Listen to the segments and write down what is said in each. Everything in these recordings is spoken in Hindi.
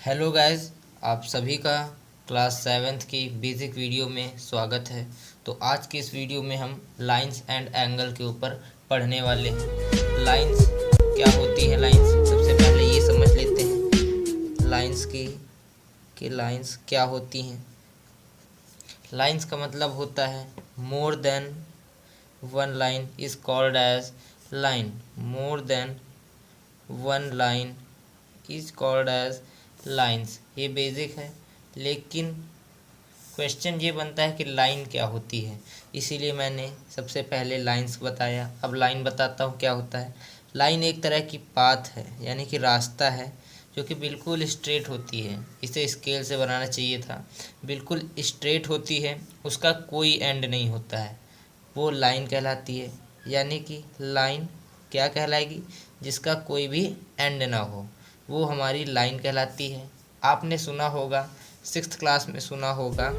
हेलो गाइस, आप सभी का क्लास 7th की बेसिक वीडियो में स्वागत है। तो आज की इस वीडियो में हम लाइंस एंड एंगल के ऊपर पढ़ने वाले हैं। लाइंस क्या होती है? लाइंस सबसे पहले ये समझ लेते हैं लाइंस की कि लाइंस क्या होती हैं। लाइंस का मतलब होता है more than one line is called as line. More than one line is called as lines. ये बेसिक है, लेकिन क्वेश्चन ये बनता है कि लाइन क्या होती है, इसीलिए मैंने सबसे पहले लाइंस बताया। अब लाइन बताता हूँ क्या होता है। लाइन एक तरह की पाथ है, यानी कि रास्ता है जो कि बिल्कुल स्ट्रेट होती है। इसे स्केल से बनाना चाहिए था। बिल्कुल स्ट्रेट होती है, उसका कोई एंड नहीं होता है, वो लाइन कहलाती है। यानी कि लाइन क्या कहलाएगी? जिसका कोई भी एंड ना हो, वो हमारी लाइन कहलाती है। आपने सुना होगा, 6th क्लास में सुना होगा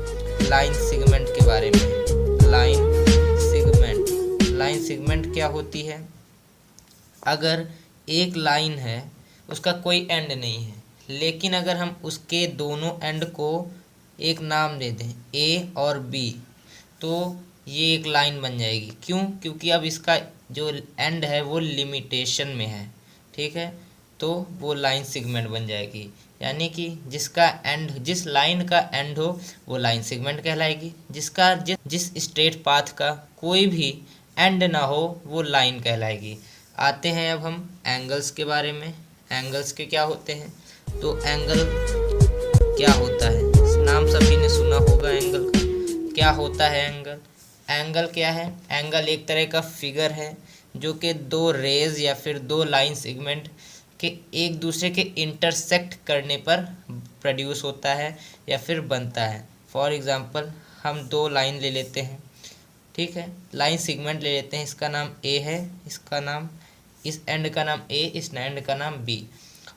लाइन सेगमेंट के बारे में। लाइन सेगमेंट, लाइन सेगमेंट क्या होती है? अगर एक लाइन है, उसका कोई एंड नहीं है, लेकिन अगर हम उसके दोनों एंड को एक नाम दे दें ए और बी, तो ये एक लाइन बन जाएगी। क्यों? क्योंकि अब इसका जो एंड है वो लिमिटेशन में है, ठीक है, तो वो लाइन सेगमेंट बन जाएगी। यानी कि जिसका एंड, जिस लाइन का एंड हो वो लाइन सेगमेंट कहलाएगी। जिसका जिस स्ट्रेट पाथ का कोई भी एंड ना हो वो लाइन कहलाएगी। आते हैं अब हम एंगल्स के बारे में। एंगल्स के क्या होते हैं? तो एंगल क्या होता है? नाम सभी ने सुना होगा एंगल का। क्या होता है एंगल? एंगल क्या है? एंगल एक तरह का फिगर है जो कि दो रेज या फिर दो लाइन सेगमेंट के एक दूसरे के इंटरसेक्ट करने पर प्रोड्यूस होता है या फिर बनता है। फॉर एग्जांपल हम दो लाइन ले लेते हैं, ठीक है, लाइन सेगमेंट ले लेते हैं। इसका नाम ए है, इसका नाम, इस एंड का नाम ए, इस एंड का नाम बी,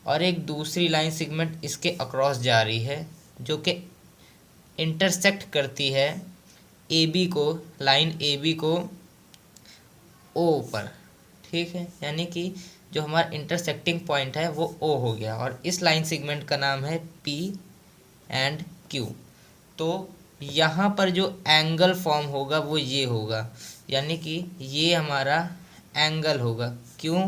और एक दूसरी लाइन सेगमेंट इसके अक्रॉस जा रही है जो कि इंटरसेक्ट करती है ए बी को, लाइन ए बी को ओ पर, ठीक है। यानी कि जो हमारा इंटरसेक्टिंग पॉइंट है वो ओ हो गया, और इस लाइन सेगमेंट का नाम है पी एंड क्यू। तो यहाँ पर जो एंगल फॉर्म होगा वो ये होगा, यानी कि ये हमारा एंगल होगा। क्यों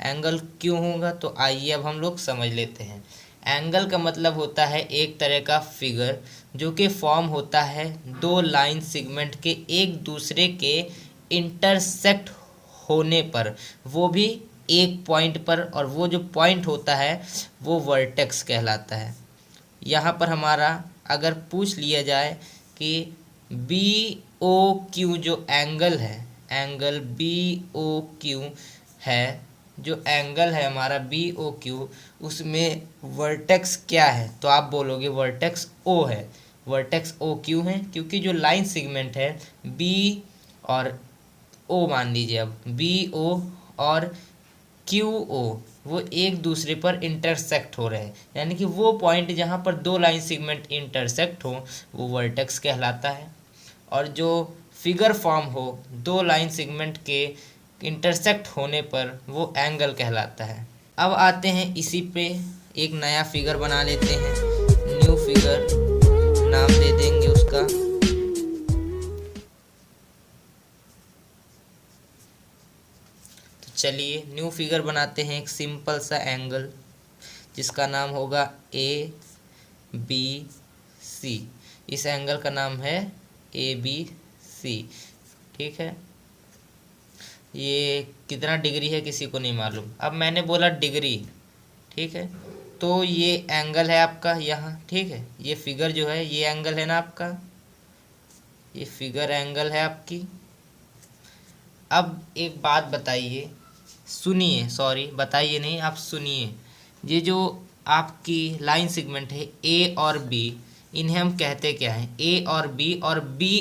एंगल क्यों होगा? तो आइए अब हम लोग समझ लेते हैं। एंगल का मतलब होता है एक तरह का फिगर जो कि फॉर्म होता है दो लाइन सेगमेंट के एक दूसरे के इंटरसेक्ट होने पर, वो भी एक पॉइंट पर, और वो जो पॉइंट होता है वो वर्टेक्स कहलाता है। यहाँ पर हमारा अगर पूछ लिया जाए कि बी ओ क्यू जो एंगल है, एंगल बी ओ क्यू है, जो एंगल है हमारा बी ओ क्यू, उसमें वर्टेक्स क्या है? तो आप बोलोगे वर्टेक्स ओ है। वर्टेक्स ओ क्यों है? क्योंकि जो लाइन सेगमेंट है बी और ओ, मान लीजिए अब बी ओ और क्यू ओ, वो एक दूसरे पर इंटरसेक्ट हो रहे हैं, यानी कि वो पॉइंट जहाँ पर दो लाइन सेगमेंट इंटरसेक्ट हो वो वर्टेक्स कहलाता है। और जो फिगर फॉर्म हो दो लाइन सेगमेंट के इंटरसेक्ट होने पर वो एंगल कहलाता है। अब आते हैं इसी पे एक नया फिगर बना लेते हैं, न्यू फिगर नाम दे देंगे उसका। चलिए न्यू फिगर बनाते हैं एक सिंपल सा एंगल जिसका नाम होगा ए बी सी। इस एंगल का नाम है ए बी सी, ठीक है। ये कितना डिग्री है किसी को नहीं मालूम। अब मैंने बोला डिग्री, ठीक है, तो ये एंगल है आपका यहाँ, ठीक है। ये फिगर जो है ये एंगल है ना आपका, ये फिगर एंगल है आपकी। अब एक बात बताइए, सुनिए, सॉरी बताइए नहीं, आप सुनिए। ये जो आपकी लाइन सेगमेंट है ए और बी, इन्हें हम कहते क्या हैं? ए और बी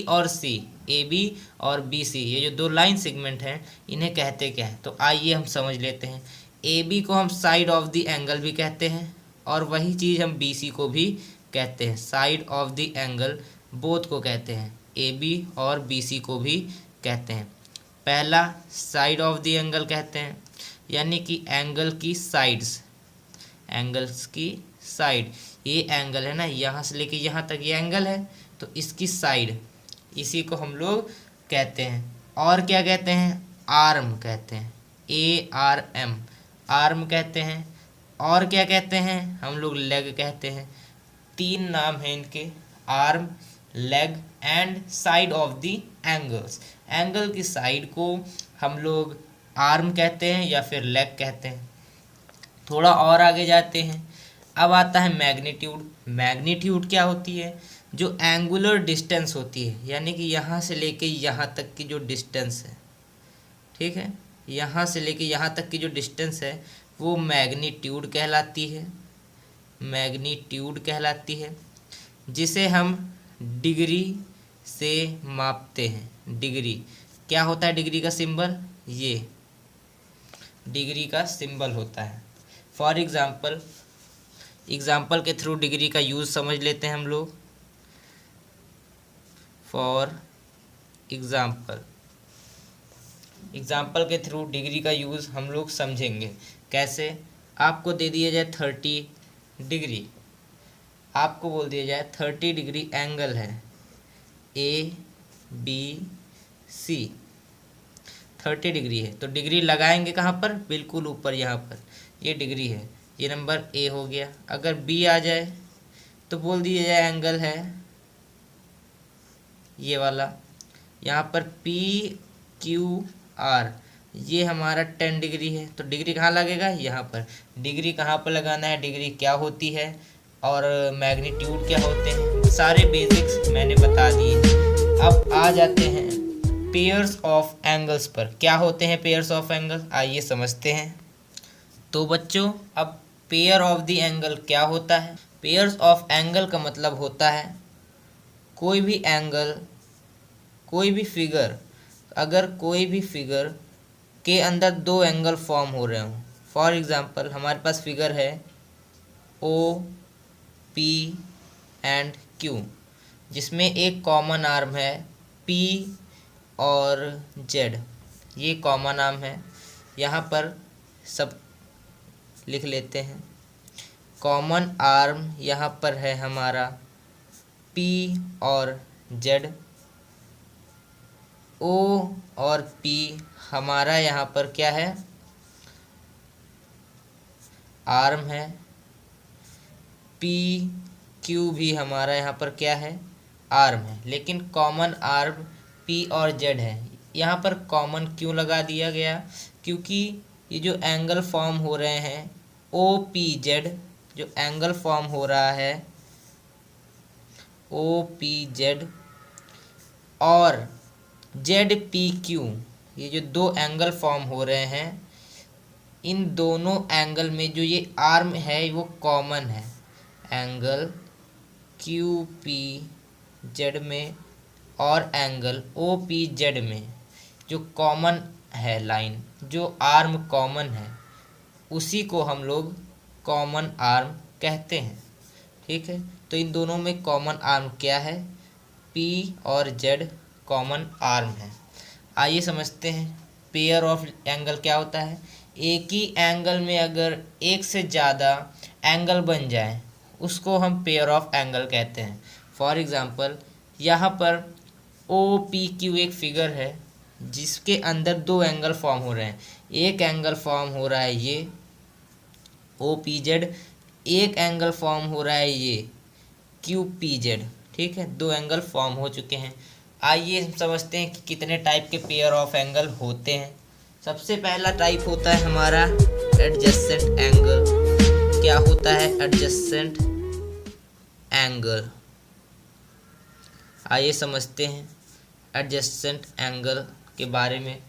और सी, ए बी और बी सी, ये जो दो लाइन सेगमेंट हैं इन्हें कहते क्या हैं? तो आइए हम समझ लेते हैं। ए बी को हम साइड ऑफ द एंगल भी कहते हैं, और वही चीज़ हम बी सी को भी कहते हैं, side of the angle both को कहते हैं, ए बी और बी सी को भी कहते हैं। पहला साइड ऑफ द एंगल कहते हैं, यानी कि एंगल की साइड्स, एंगल्स की साइड, ये एंगल है ना, यहाँ से लेके यहाँ तक ये एंगल है, तो इसकी साइड, इसी को हम लोग कहते हैं। और क्या कहते हैं? आर्म कहते हैं, ARM, आर्म कहते हैं। और क्या कहते हैं? हम लोग लेग कहते हैं। तीन नाम हैं इनके, arm, leg and side of the angles. Angle की साइड को हम लोग आर्म कहते हैं या फिर लेग कहते हैं। थोड़ा और आगे जाते हैं, अब आता है मैग्नीट्यूड। मैग्नीट्यूड क्या होती है? जो एंगुलर डिस्टेंस होती है, यानी कि यहाँ से लेके यहाँ तक की जो डिस्टेंस है, ठीक है, यहाँ से लेके यहाँ तक की जो डिस्टेंस है वो मैग्नीट्यूड कहलाती है, मैग्नीट्यूड कहलाती है, जिसे हम डिग्री से मापते हैं। डिग्री क्या होता है? डिग्री का सिंबल, ये डिग्री का सिंबल होता है। फॉर एग्जाम्पल, एग्जाम्पल के थ्रू डिग्री का यूज़ समझ लेते हैं हम लोग। फॉर एग्जाम्पल, एग्जाम्पल के थ्रू डिग्री का यूज़ हम लोग समझेंगे। कैसे? आपको दे दिया जाए 30 डिग्री, आपको बोल दिया जाए 30 डिग्री एंगल है ABC, 30 डिग्री है, तो डिग्री लगाएंगे कहाँ पर? बिल्कुल ऊपर, यहाँ पर ये डिग्री है, ये नंबर A हो गया। अगर B आ जाए तो बोल दिया जाए एंगल है ये वाला, यहाँ पर PQR, ये हमारा 10 डिग्री है, तो डिग्री कहाँ लगेगा? यहाँ पर। डिग्री कहाँ पर लगाना है, डिग्री क्या होती है और मैग्नीट्यूड क्या होते हैं, सारे बेसिक्स मैंने बता दिए। अब आ जाते हैं पेयर्स ऑफ एंगल्स पर। क्या होते हैं पेयर्स ऑफ एंगल, आइए समझते हैं। तो बच्चों, अब पेयर ऑफ द एंगल क्या होता है? पेयर्स ऑफ एंगल का मतलब होता है कोई भी एंगल, कोई भी फिगर, अगर कोई भी फिगर के अंदर दो एंगल फॉर्म हो रहे हों। फॉर एग्जांपल, हमारे पास फिगर है OP एंड Q, जिसमें एक कॉमन आर्म है P और Z, ये कॉमन आर्म है। यहाँ पर सब लिख लेते हैं। कॉमन आर्म यहाँ पर है हमारा P और Z, O और P हमारा यहाँ पर क्या है? आर्म है। PQ भी हमारा यहाँ पर क्या है? आर्म है। लेकिन कॉमन आर्म P और Z है। यहाँ पर कॉमन क्यों लगा दिया गया? क्योंकि ये जो एंगल फॉर्म हो रहे हैं OPZ, जो एंगल फॉर्म हो रहा है OPZ और ZPQ, ये जो दो एंगल फॉर्म हो रहे हैं, इन दोनों एंगल में जो ये आर्म है वो कॉमन है। एंगल QPZ में और एंगल OPZ में जो कॉमन है लाइन, जो आर्म कॉमन है, उसी को हम लोग कॉमन आर्म कहते हैं। ठीक है, तो इन दोनों में कॉमन आर्म क्या है? P और Z कॉमन आर्म है। आइए समझते हैं पेयर ऑफ एंगल क्या होता है। एक ही एंगल में अगर एक से ज़्यादा एंगल बन जाए उसको हम पेयर ऑफ एंगल कहते हैं। फॉर एग्ज़ाम्पल, यहाँ पर OPQ एक फिगर है जिसके अंदर दो एंगल फॉर्म हो रहे हैं। एक एंगल फॉर्म हो रहा है ये OPZ, एक एंगल फॉर्म हो रहा है ये QPZ। ठीक है, दो एंगल फॉर्म हो चुके हैं। आइए हम समझते हैं कि कितने टाइप के पेयर ऑफ एंगल होते हैं। सबसे पहला टाइप होता है हमारा एडजेसेंट एंगल। क्या होता है एडजेसेंट एंगल? आइए समझते हैं एडजेसेंट एंगल के बारे में।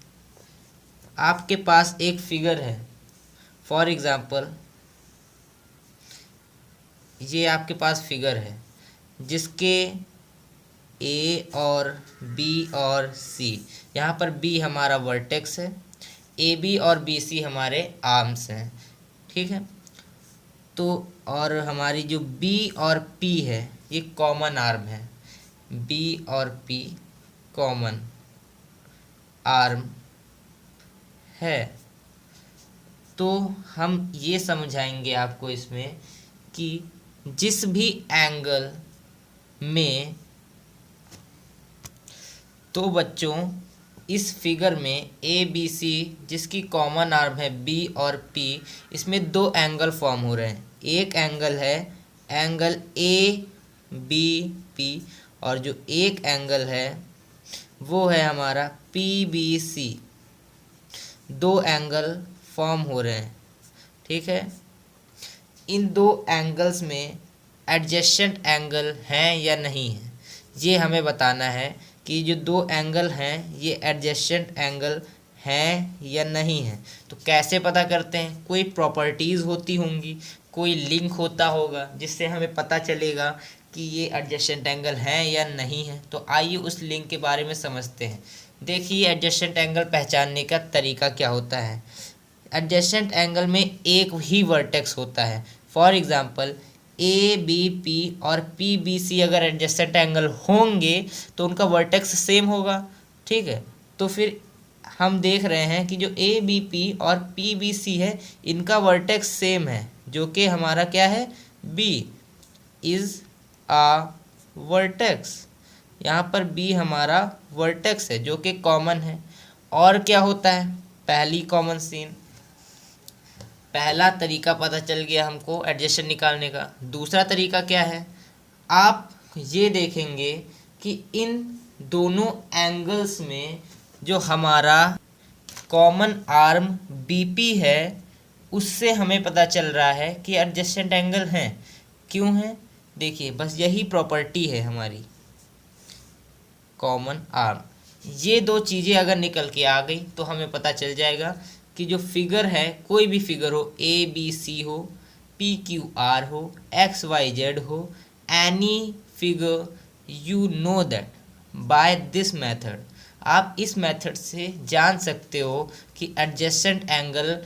आपके पास एक फिगर है, फॉर एग्ज़ाम्पल ये आपके पास फिगर है जिसके A और B और C, यहाँ पर B हमारा वर्टेक्स है, AB और BC हमारे आर्म्स हैं। ठीक है, तो और हमारी जो B और P है ये कॉमन आर्म है। B और P कॉमन आर्म है। तो हम ये समझाएंगे आपको इसमें कि जिस भी एंगल में, तो बच्चों इस फिगर में ए बी सी जिसकी कॉमन आर्म है बी और पी, इसमें दो एंगल फॉर्म हो रहे हैं। एक एंगल है एंगल ए बी पी, और जो एक एंगल है वो है हमारा पी बी सी। दो एंगल फॉर्म हो रहे हैं, ठीक है। इन दो एंगल्स में एडजेसेंट एंगल हैं या नहीं है, ये हमें बताना है कि जो दो एंगल हैं ये एडजेसेंट एंगल हैं या नहीं है। तो कैसे पता करते हैं? कोई प्रॉपर्टीज़ होती होंगी, कोई लिंक होता होगा जिससे हमें पता चलेगा कि ये एडजेसेंट एंगल हैं या नहीं है। तो आइए उस लिंक के बारे में समझते हैं। देखिए एडजेसेंट एंगल पहचानने का तरीका क्या होता है। एडजेसेंट एंगल में एक ही वर्टेक्स होता है। For example A B P और पी बी सी अगर एडजेसेंट एंगल होंगे तो उनका वर्टेक्स सेम होगा, ठीक है। तो फिर हम देख रहे हैं कि जो ए बी पी और पी बी सी है इनका वर्टेक्स सेम है, जो कि हमारा क्या है, बी इज़ आ वर्टेक्स। यहाँ पर बी हमारा वर्टेक्स है जो कि कॉमन है। और क्या होता है? पहली कॉमन सीन, पहला तरीका पता चल गया हमको एडजेसेंट निकालने का। दूसरा तरीका क्या है? आप ये देखेंगे कि इन दोनों एंगल्स में जो हमारा कॉमन आर्म बीपी है उससे हमें पता चल रहा है कि एडजेसेंट एंगल हैं। क्यों है? देखिए बस यही प्रॉपर्टी है हमारी, कॉमन आर्म। ये दो चीज़ें अगर निकल के आ गई तो हमें पता चल जाएगा कि जो फिगर है, कोई भी फिगर हो, ए बी सी हो, पी क्यू आर हो, एक्स वाई जेड हो, any figure, you know that by this method. आप इस मेथड से जान सकते हो कि एडजेसेंट एंगल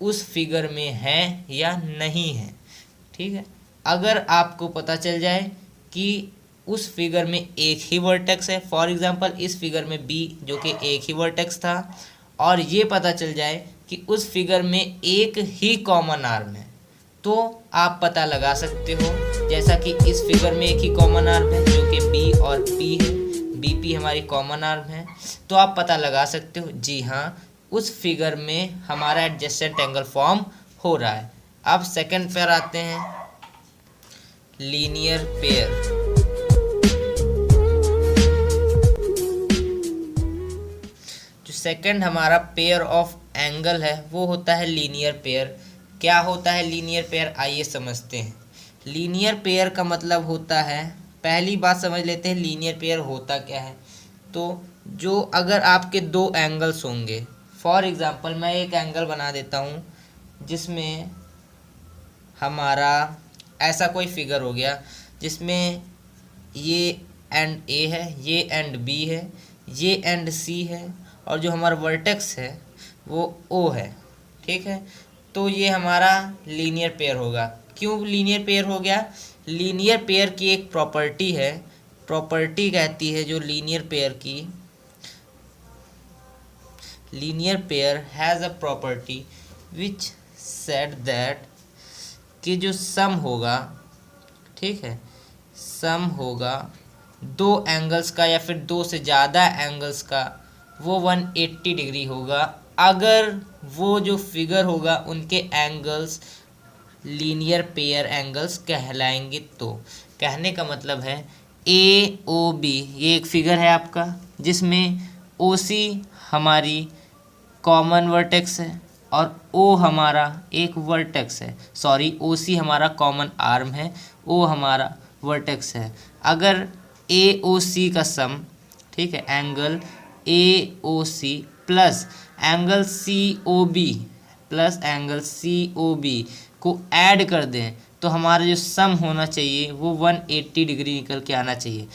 उस फिगर में है या नहीं है, ठीक है। अगर आपको पता चल जाए कि उस फिगर में एक ही वर्टेक्स है, फॉर एग्जांपल इस फिगर में बी जो कि एक ही वर्टेक्स था, और ये पता चल जाए कि उस फिगर में एक ही कॉमन आर्म है, तो आप पता लगा सकते हो। जैसा कि इस फिगर में एक ही कॉमन आर्म है जो कि बी और पी है, बी पी हमारी कॉमन आर्म है, तो आप पता लगा सकते हो जी हाँ उस फिगर में हमारा एडजेसेंट एंगल फॉर्म हो रहा है। अब सेकंड पेयर आते हैं, लीनियर पेयर। सेकंड हमारा पेयर ऑफ एंगल है वो होता है लीनियर पेयर। क्या होता है लीनियर पेयर? आइए समझते हैं। लीनियर पेयर का मतलब होता है, पहली बात समझ लेते हैं लीनियर पेयर होता क्या है। तो जो अगर आपके दो एंगल्स होंगे, फॉर एग्जांपल मैं एक एंगल बना देता हूँ जिसमें हमारा ऐसा कोई फिगर हो गया जिसमें ये एंड ए है, ये एंड बी है, ये एंड सी है, और जो हमारा वर्टेक्स है वो ओ है, ठीक है। तो ये हमारा लीनियर पेयर होगा। क्यों लीनियर पेयर हो गया? लीनियर पेयर की एक प्रॉपर्टी है, प्रॉपर्टी कहती है जो लीनियर पेयर की, linear pair has a property which said that कि जो सम होगा, ठीक है, सम होगा दो एंगल्स का या फिर दो से ज़्यादा एंगल्स का, वो 180 डिग्री होगा अगर वो जो फिगर होगा उनके एंगल्स लीनियर पेयर एंगल्स कहलाएंगे। तो कहने का मतलब है ए ओ बी, ये एक फिगर है आपका जिसमें ओ सी हमारी कॉमन वर्टेक्स है और ओ हमारा एक वर्टेक्स है, सॉरी ओ सी हमारा कॉमन आर्म है, ओ हमारा वर्टेक्स है। अगर ए ओ सी का सम, ठीक है, angle A O C plus angle C O B plus angle C O B को ऐड कर दें तो हमारा जो सम होना चाहिए वो 180 डिग्री निकल के आना चाहिए।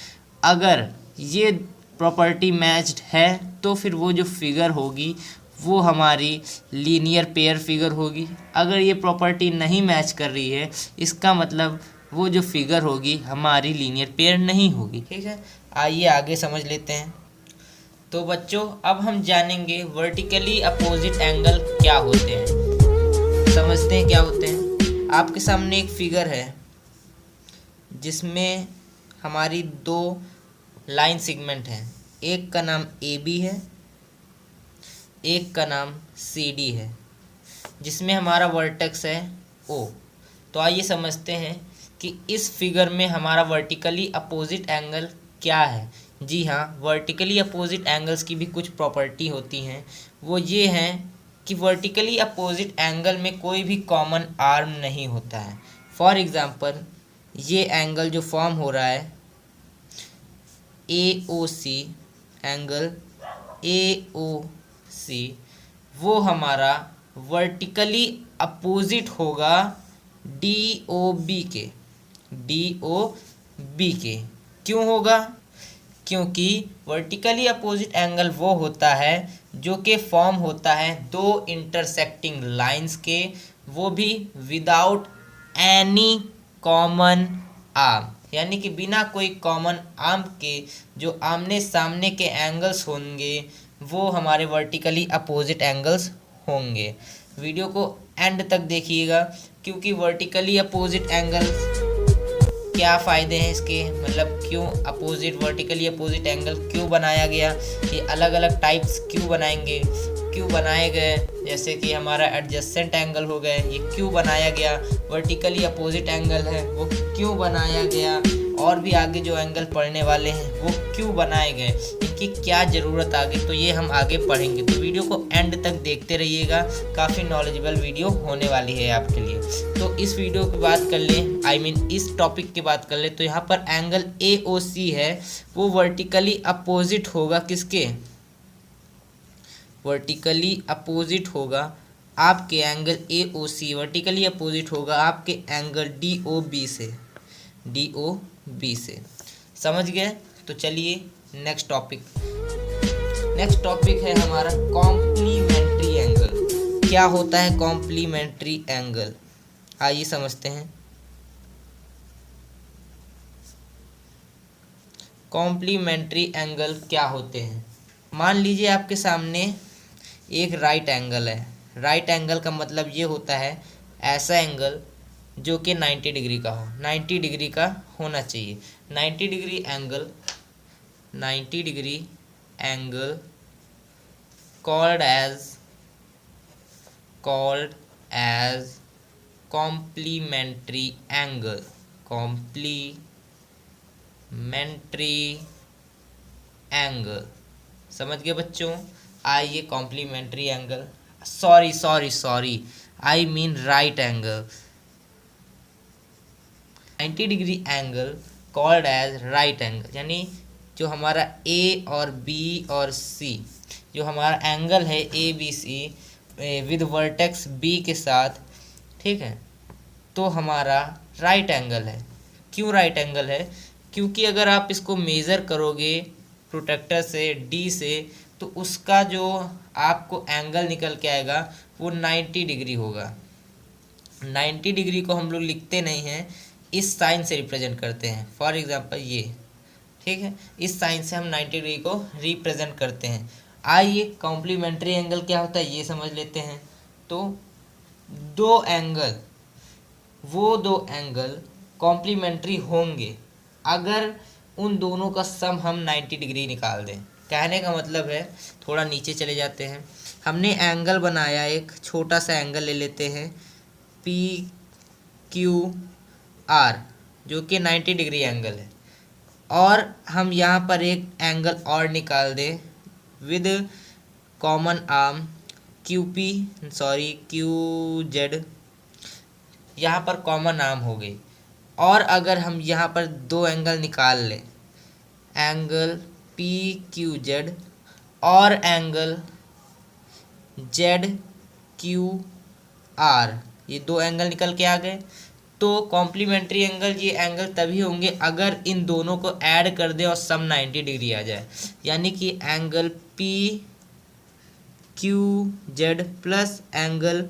अगर ये प्रॉपर्टी मैच्ड है तो फिर वो जो फिगर होगी वो हमारी लीनियर पेयर फिगर होगी। अगर ये प्रॉपर्टी नहीं मैच कर रही है इसका मतलब वो जो फिगर होगी हमारी लीनियर पेयर नहीं होगी, ठीक है। आइए आगे समझ लेते हैं। तो बच्चों अब हम जानेंगे वर्टिकली अपोजिट एंगल क्या होते हैं। समझते हैं क्या होते हैं। आपके सामने एक फिगर है, जिसमें हमारी दो लाइन सेगमेंट हैं, एक का नाम ए बी है, एक का नाम सी डी है, जिसमें हमारा वर्टेक्स है ओ। तो आइए समझते हैं कि इस फिगर में हमारा वर्टिकली अपोजिट एंगल क्या है। जी हाँ, वर्टिकली अपोजिट एंगल्स की भी कुछ प्रॉपर्टी होती हैं। वो ये हैं कि वर्टिकली अपोजिट एंगल में कोई भी कॉमन आर्म नहीं होता है। फॉर एग्ज़ाम्पल, ये एंगल जो फॉर्म हो रहा है ए O C, angle A O सी, वो हमारा वर्टिकली अपोजिट होगा डी ओ बी के। डी ओ बी के क्यों होगा? क्योंकि वर्टिकली अपोजिट एंगल वो होता है जो कि फॉर्म होता है दो इंटरसेक्टिंग लाइंस के, वो भी विदाउट एनी कॉमन आर्म, यानी कि बिना कोई कॉमन आर्म के जो आमने सामने के एंगल्स होंगे वो हमारे वर्टिकली अपोजिट एंगल्स होंगे। वीडियो को एंड तक देखिएगा, क्योंकि वर्टिकली अपोजिट एंगल्स क्या फ़ायदे हैं इसके, मतलब क्यों अपोजिट वर्टिकली अपोजिट एंगल क्यों बनाया गया, ये अलग अलग टाइप्स क्यों बनाए गए, जैसे कि हमारा एडजेसेंट एंगल हो गए, ये क्यों बनाया गया, वर्टिकली अपोजिट एंगल है वो क्यों बनाया गया, और भी आगे जो एंगल पढ़ने वाले हैं वो क्यों बनाए गए, इनकी क्या ज़रूरत आगे, तो ये हम आगे पढ़ेंगे। तो वीडियो को एंड तक देखते रहिएगा, काफ़ी नॉलेजेबल वीडियो होने वाली है आपके लिए। तो इस वीडियो की बात कर लें, इस टॉपिक की बात कर लें, तो यहाँ पर एंगल ए ओ सी है, वो वर्टिकली अपोजिट होगा किसके? वर्टिकली अपोजिट होगा आपके angle A O C, vertically opposite होगा आपके एंगल डी ओ बी से। डी ओ बी से समझ गए? तो चलिए नेक्स्ट टॉपिक है हमारा कॉम्प्लीमेंट्री एंगल। क्या होता है कॉम्प्लीमेंट्री एंगल? आइए समझते हैं। कॉम्प्लीमेंट्री एंगल क्या होते हैं? मान लीजिए आपके सामने एक राइट एंगल है। राइट एंगल का मतलब ये होता है ऐसा एंगल जो कि 90 डिग्री का हो, 90 डिग्री का होना चाहिए। 90 degree angle called as complementary angle. समझ गए बच्चों? आइए complementary angle, sorry, I mean right angle. 90 degree angle called as right angle, यानी जो हमारा ए और बी और सी, जो हमारा एंगल है A B C with vertex B के साथ, ठीक है, तो हमारा राइट एंगल है। क्यों राइट एंगल है? क्योंकि अगर आप इसको मेज़र करोगे प्रोट्रैक्टर से डी से, तो उसका जो आपको एंगल निकल के आएगा वो 90 डिग्री होगा। 90 डिग्री को हम लोग लिखते नहीं हैं, इस साइन से रिप्रेजेंट करते हैं। फॉर एग्जांपल ये, ठीक है, इस साइन से हम 90 डिग्री को रिप्रेजेंट करते हैं। आइए कॉम्प्लीमेंट्री एंगल क्या होता है ये समझ लेते हैं। तो दो एंगल कॉम्प्लीमेंट्री होंगे अगर उन दोनों का सम हम 90 डिग्री निकाल दें। कहने का मतलब है, थोड़ा नीचे चले जाते हैं, हमने एंगल बनाया, एक छोटा सा एंगल ले लेते हैं पी क्यू आर, जो कि 90 डिग्री एंगल है, और हम यहाँ पर एक एंगल और निकाल दें with common arm Q Z, यहाँ पर कॉमन आर्म हो गई। और अगर हम यहाँ पर दो एंगल निकाल लें, एंगल पी क्यू जेड और एंगल जेड क्यू आर, ये दो एंगल निकल के आ गए, तो कॉम्प्लीमेंट्री एंगल ये एंगल तभी होंगे अगर इन दोनों को ऐड कर दे और सम 90 डिग्री आ जाए। यानी कि angle P Q Z plus angle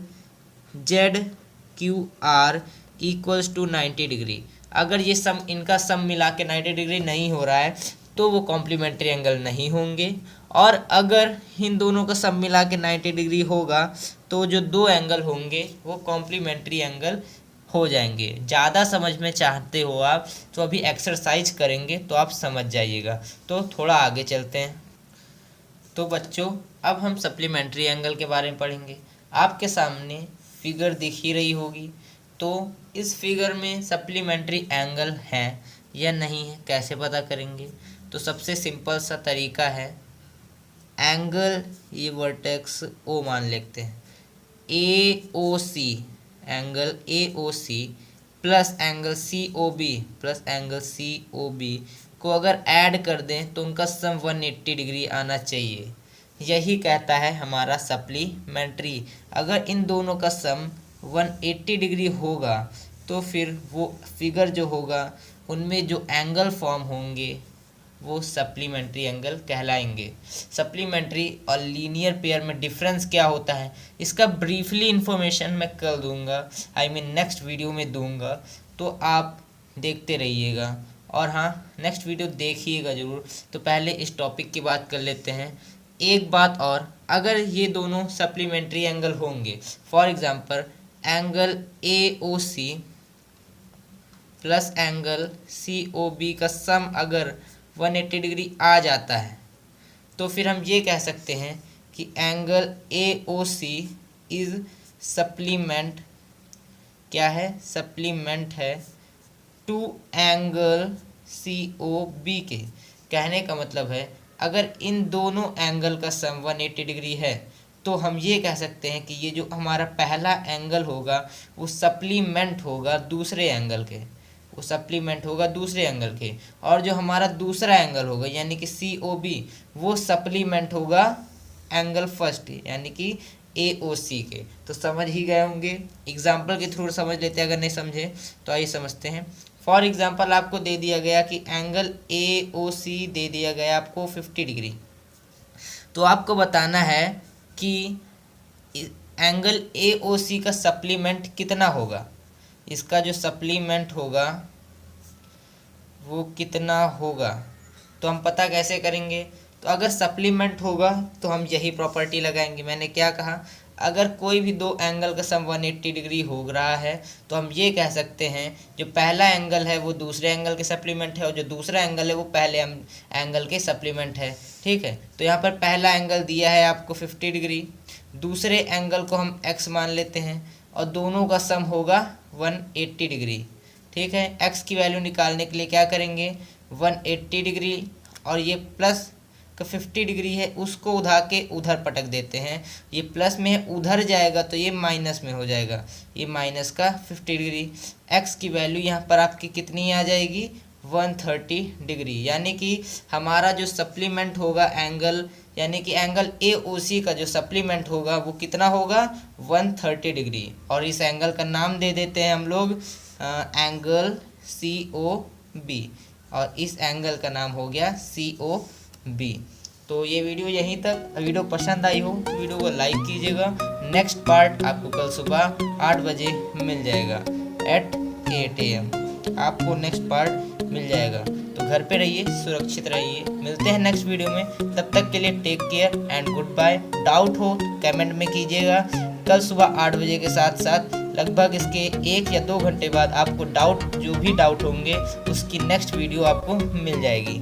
Z Q R equals to 90 degree. अगर ये सम, इनका सम मिला के 90 डिग्री नहीं हो रहा है तो वो कॉम्प्लीमेंट्री एंगल नहीं होंगे, और अगर इन दोनों का सम मिला के 90 डिग्री होगा तो जो दो एंगल होंगे वो कॉम्प्लीमेंट्री एंगल हो जाएंगे। ज़्यादा समझ में चाहते हो आप तो अभी एक्सरसाइज करेंगे तो आप समझ जाइएगा। तो थोड़ा आगे चलते हैं। तो बच्चों अब हम सप्लीमेंट्री एंगल के बारे में पढ़ेंगे। आपके सामने फिगर दिख ही रही होगी। तो इस फिगर में सप्लीमेंट्री एंगल है या नहीं है कैसे पता करेंगे? तो सबसे सिंपल सा तरीका है, एंगल ये वर्टेक्स ओ मान लेते हैं, A O C, angle A O C plus angle C O B plus angle C O B को अगर ऐड कर दें तो उनका सम 180 डिग्री आना चाहिए। यही कहता है हमारा सप्लीमेंट्री। अगर इन दोनों का सम 180 डिग्री होगा तो फिर वो फिगर जो होगा उनमें जो एंगल फॉर्म होंगे वो सप्लीमेंट्री एंगल कहलाएंगे। सप्लीमेंट्री और लीनियर पेयर में डिफरेंस क्या होता है इसका ब्रीफली इन्फॉर्मेशन मैं कल दूंगा, नेक्स्ट वीडियो में दूंगा, तो आप देखते रहिएगा। और हाँ, नेक्स्ट वीडियो देखिएगा ज़रूर। तो पहले इस टॉपिक की बात कर लेते हैं। एक बात और, अगर ये दोनों सप्लीमेंट्री एंगल होंगे, for example angle A O C plus angle C O B का सम अगर 180 डिग्री आ जाता है तो फिर हम ये कह सकते हैं कि angle A O C is supplement, क्या है, सप्लीमेंट है to angle C O B के। कहने का मतलब है अगर इन दोनों एंगल का सम 180 डिग्री है तो हम ये कह सकते हैं कि ये जो हमारा पहला एंगल होगा वो सप्लीमेंट होगा दूसरे एंगल के, वो सप्लीमेंट होगा दूसरे एंगल के। और जो हमारा दूसरा एंगल होगा यानी कि सी ओ बी वो सप्लीमेंट होगा एंगल फर्स्ट यानी कि ए ओ सी के। तो समझ ही गए होंगे। एग्जाम्पल के थ्रू समझ लेते हैं, अगर नहीं समझे तो आइए समझते हैं। फॉर एग्जाम्पल आपको दे दिया गया कि एंगल ए ओ सी दे दिया गया आपको 50 डिग्री। तो आपको बताना है कि एंगल ए ओ सी का सप्लीमेंट कितना होगा, इसका जो सप्लीमेंट होगा वो कितना होगा। तो हम पता कैसे करेंगे? तो अगर सप्लीमेंट होगा तो हम यही प्रॉपर्टी लगाएंगे। मैंने क्या कहा, अगर कोई भी दो एंगल का सम 180 डिग्री हो रहा है तो हम ये कह सकते हैं जो पहला एंगल है वो दूसरे एंगल के सप्लीमेंट है और जो दूसरा एंगल है वो पहले एंगल के सप्लीमेंट है। ठीक है, तो यहाँ पर पहला एंगल दिया है आपको 50 डिग्री, दूसरे एंगल को हम x मान लेते हैं और दोनों का सम होगा 180 डिग्री। ठीक है, x की वैल्यू निकालने के लिए क्या करेंगे, 180 डिग्री और ये प्लस का 50 डिग्री है उसको उठा के उधर पटक देते हैं। ये प्लस में है उधर जाएगा तो ये माइनस में हो जाएगा, ये माइनस का 50 डिग्री। x की वैल्यू यहाँ पर आपकी कितनी आ जाएगी, 130 डिग्री। यानी कि हमारा जो सप्लीमेंट होगा एंगल यानी कि एंगल ए ओ सी का जो सप्लीमेंट होगा वो कितना होगा, 130 डिग्री। और इस एंगल का नाम दे देते हैं हम लोग एंगल सी ओ बी, और इस एंगल का नाम हो गया सी ओ बी। तो ये वीडियो यहीं तक। वीडियो पसंद आई हो तो वीडियो को लाइक कीजिएगा। नेक्स्ट पार्ट आपको कल सुबह 8 बजे मिल जाएगा, एट 8 AM आपको नेक्स्ट पार्ट मिल जाएगा। तो घर पे रहिए, सुरक्षित रहिए, मिलते हैं नेक्स्ट वीडियो में। तब तक के लिए take care and goodbye. Doubt हो तो कमेंट में कीजिएगा। कल सुबह 8 बजे के साथ साथ लगभग इसके 1 या 2 घंटे बाद आपको जो भी डाउट होंगे उसकी नेक्स्ट वीडियो आपको मिल जाएगी।